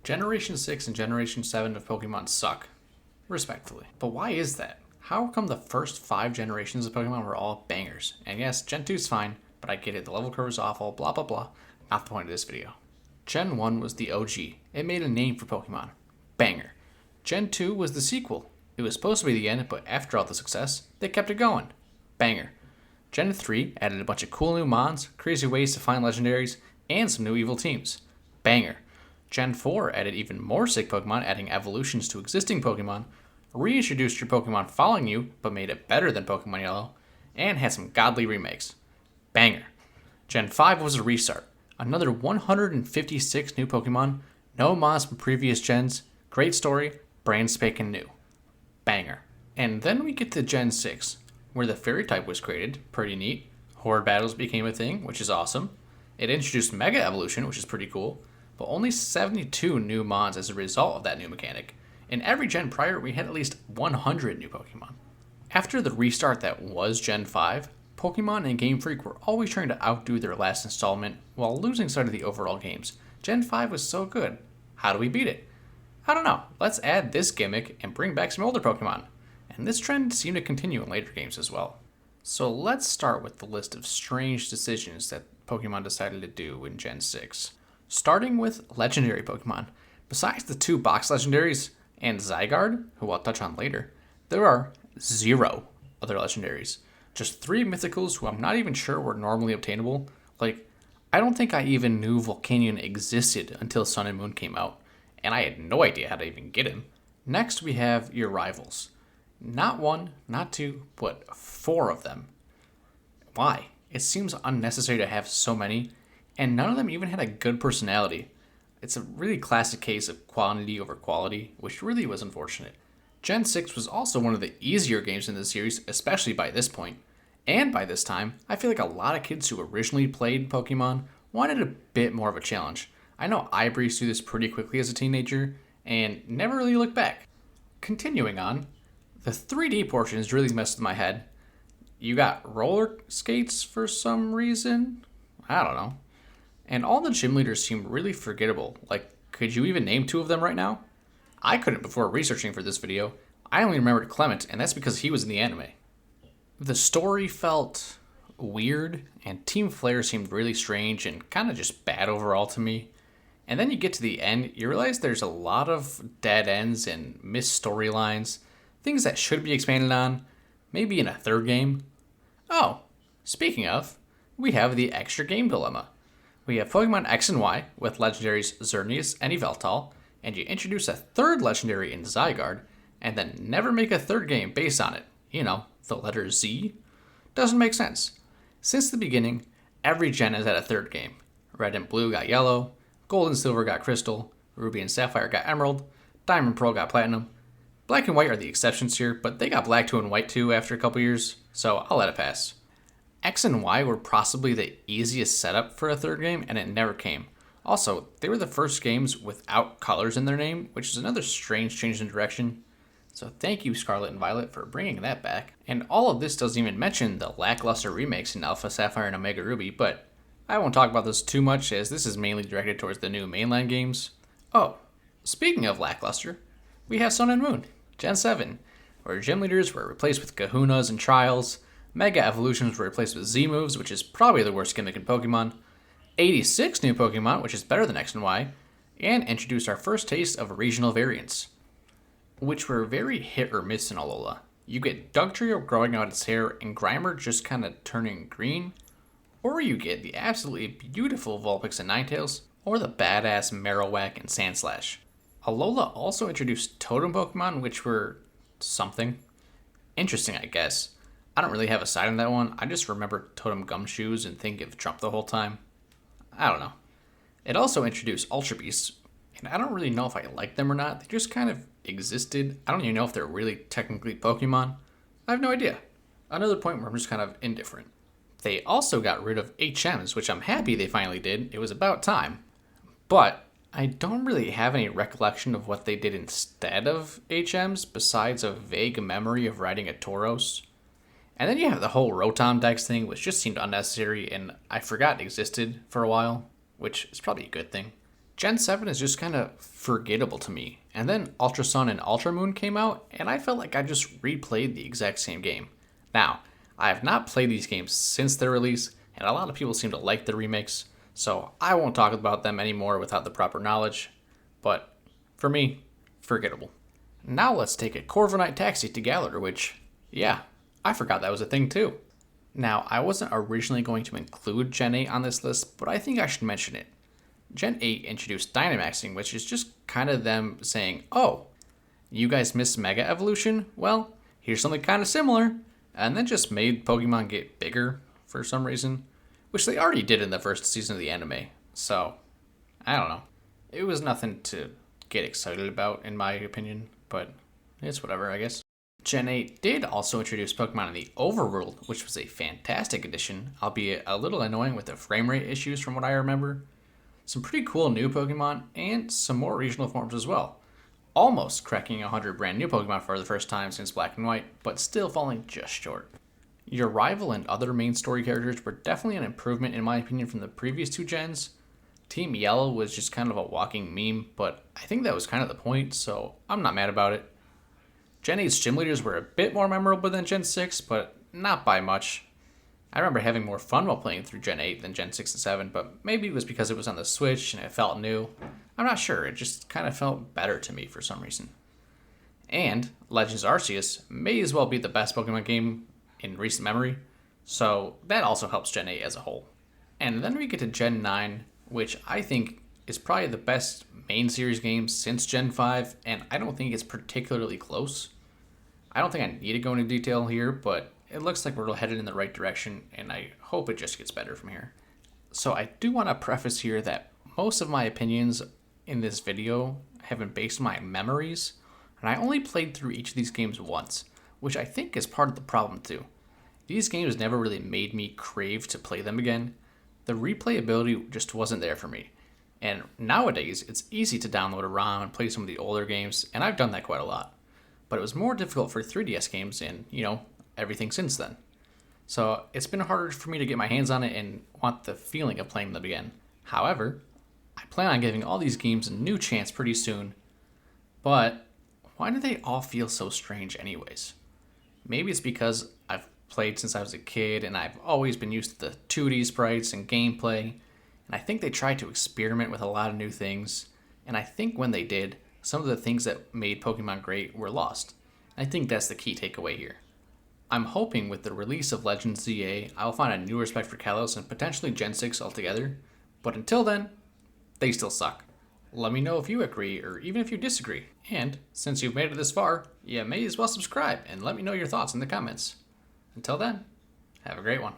Generation 6 and Generation 7 of Pokemon suck, respectfully. But why is that? How come the first 5 generations of Pokemon were all bangers? And yes, Gen 2 is fine, but I get it, the level curve is awful, blah blah blah. Not the point of this video. Gen 1 was the OG. It made a name for Pokemon. Banger. Gen 2 was the sequel. It was supposed to be the end, but after all the success, they kept it going. Banger. Gen 3 added a bunch of cool new mons, crazy ways to find legendaries, and some new evil teams. Banger. Gen 4 added even more sick Pokemon, adding evolutions to existing Pokemon, reintroduced your Pokemon following you, but made it better than Pokemon Yellow, and had some godly remakes. Banger. Gen 5 was a restart. Another 156 new Pokemon, no mods from previous gens, great story, brand spanking new. Banger. And then we get to Gen 6, where the Fairy type was created, pretty neat. Horde battles became a thing, which is awesome. It introduced Mega Evolution, which is pretty cool, but only 72 new mons as a result of that new mechanic. In every gen prior, we had at least 100 new Pokemon. After the restart that was Gen 5, Pokemon and Game Freak were always trying to outdo their last installment while losing sight of the overall games. Gen 5 was so good. How do we beat it? I don't know. Let's add this gimmick and bring back some older Pokemon. And this trend seemed to continue in later games as well. So let's start with the list of strange decisions that Pokemon decided to do in Gen 6. Starting with legendary Pokemon. Besides the 2 box legendaries and Zygarde, who I'll touch on later, there are 0 other legendaries. Just 3 mythicals who I'm not even sure were normally obtainable. Like, I don't think I even knew Volcanion existed until Sun and Moon came out, and I had no idea how to even get him. Next, we have your rivals. Not 1, not 2, but 4 of them. Why? It seems unnecessary to have so many, and none of them even had a good personality. It's a really classic case of quantity over quality, which really was unfortunate. Gen 6 was also one of the easier games in the series, especially by this point. And by this time, I feel like a lot of kids who originally played Pokemon wanted a bit more of a challenge. I know I breezed through this pretty quickly as a teenager, and never really looked back. Continuing on, the 3D portions really messed with my head. You got roller skates for some reason? I don't know. And all the gym leaders seem really forgettable. Like, could you even name 2 of them right now? I couldn't before researching for this video. I only remembered Clement, and that's because he was in the anime. The story felt weird, and Team Flare seemed really strange and kind of just bad overall to me. And then you get to the end, you realize there's a lot of dead ends and missed storylines, things that should be expanded on, maybe in a 3rd game. Oh, speaking of, we have the extra game dilemma. We have Pokemon X and Y with legendaries Xerneas and Yveltal, and you introduce a 3rd legendary in Zygarde, and then never make a 3rd game based on it. You know, the letter Z? Doesn't make sense. Since the beginning, every gen has had a 3rd game. Red and Blue got Yellow, Gold and Silver got Crystal, Ruby and Sapphire got Emerald, Diamond and Pearl got Platinum. Black and White are the exceptions here, but they got Black 2 and White 2 after a couple years, so I'll let it pass. X and Y were possibly the easiest setup for a 3rd game, and it never came. Also, they were the first games without colors in their name, which is another strange change in direction. So thank you, Scarlet and Violet, for bringing that back. And all of this doesn't even mention the lackluster remakes in Alpha Sapphire and Omega Ruby, but I won't talk about this too much as this is mainly directed towards the new mainline games. Oh, speaking of lackluster, we have Sun and Moon, Gen 7, where gym leaders were replaced with Kahunas and Trials, Mega Evolutions were replaced with Z-Moves, which is probably the worst gimmick in Pokemon, 86 new Pokemon, which is better than X and Y, and introduced our first taste of regional variants, which were very hit or miss in Alola. You get Dugtrio growing out its hair and Grimer just kind of turning green, or you get the absolutely beautiful Vulpix and Ninetales, or the badass Marowak and Sandslash. Alola also introduced Totem Pokemon, which were something. Interesting, I guess. I don't really have a side on that one. I just remember Totem Gumshoes and think of Trump the whole time. I don't know. It also introduced Ultra Beasts, and I don't really know if I like them or not. They just kind of existed. I don't even know if they're really technically Pokemon. I have no idea. Another point where I'm just kind of indifferent. They also got rid of HMs, which I'm happy they finally did. It was about time. But I don't really have any recollection of what they did instead of HMs besides a vague memory of riding a Tauros. And then you have the whole Rotom Dex thing, which just seemed unnecessary and I forgot existed for a while, which is probably a good thing. Gen 7 is just kind of forgettable to me. And then Ultra Sun and Ultra Moon came out, and I felt like I just replayed the exact same game. Now, I have not played these games since their release, and a lot of people seem to like the remakes, so I won't talk about them anymore without the proper knowledge. But for me, forgettable. Now let's take a Corviknight taxi to Galar, which, yeah, I forgot that was a thing too. Now, I wasn't originally going to include Gen 8 on this list, but I think I should mention it. Gen 8 introduced Dynamaxing, which is just kind of them saying, oh, you guys missed Mega Evolution? Well, here's something kind of similar. And then just made Pokemon get bigger for some reason, which they already did in the first season of the anime. So, I don't know. It was nothing to get excited about, in my opinion, but it's whatever, I guess. Gen 8 did also introduce Pokemon in the Overworld, which was a fantastic addition, albeit a little annoying with the frame rate issues from what I remember. Some pretty cool new Pokemon, and some more regional forms as well. Almost cracking 100 brand new Pokemon for the first time since Black and White, but still falling just short. Your rival and other main story characters were definitely an improvement in my opinion from the previous two gens. Team Yellow was just kind of a walking meme, but I think that was kind of the point, so I'm not mad about it. Gen 8's gym leaders were a bit more memorable than Gen 6, but not by much. I remember having more fun while playing through Gen 8 than Gen 6 and 7, but maybe it was because it was on the Switch and it felt new. I'm not sure, it just kind of felt better to me for some reason. And Legends Arceus may as well be the best Pokemon game in recent memory, so that also helps Gen 8 as a whole. And then we get to Gen 9, which I think is probably the best main series game since Gen 5, and I don't think it's particularly close. I don't think I need to go into detail here, but it looks like we're headed in the right direction, and I hope it just gets better from here. So I do want to preface here that most of my opinions in this video have been based on my memories, and I only played through each of these games once, which I think is part of the problem too. These games never really made me crave to play them again. The replayability just wasn't there for me. And nowadays, it's easy to download a ROM and play some of the older games, and I've done that quite a lot. But it was more difficult for 3DS games and, everything since then. So it's been harder for me to get my hands on it and want the feeling of playing them again. However, I plan on giving all these games a new chance pretty soon. But why do they all feel so strange anyways? Maybe it's because I've played since I was a kid and I've always been used to the 2D sprites and gameplay. And I think they tried to experiment with a lot of new things. And I think when they did, some of the things that made Pokemon great were lost. I think that's the key takeaway here. I'm hoping with the release of Legends ZA, I'll find a new respect for Kalos and potentially Gen 6 altogether. But until then, they still suck. Let me know if you agree or even if you disagree. And since you've made it this far, you may as well subscribe and let me know your thoughts in the comments. Until then, have a great one.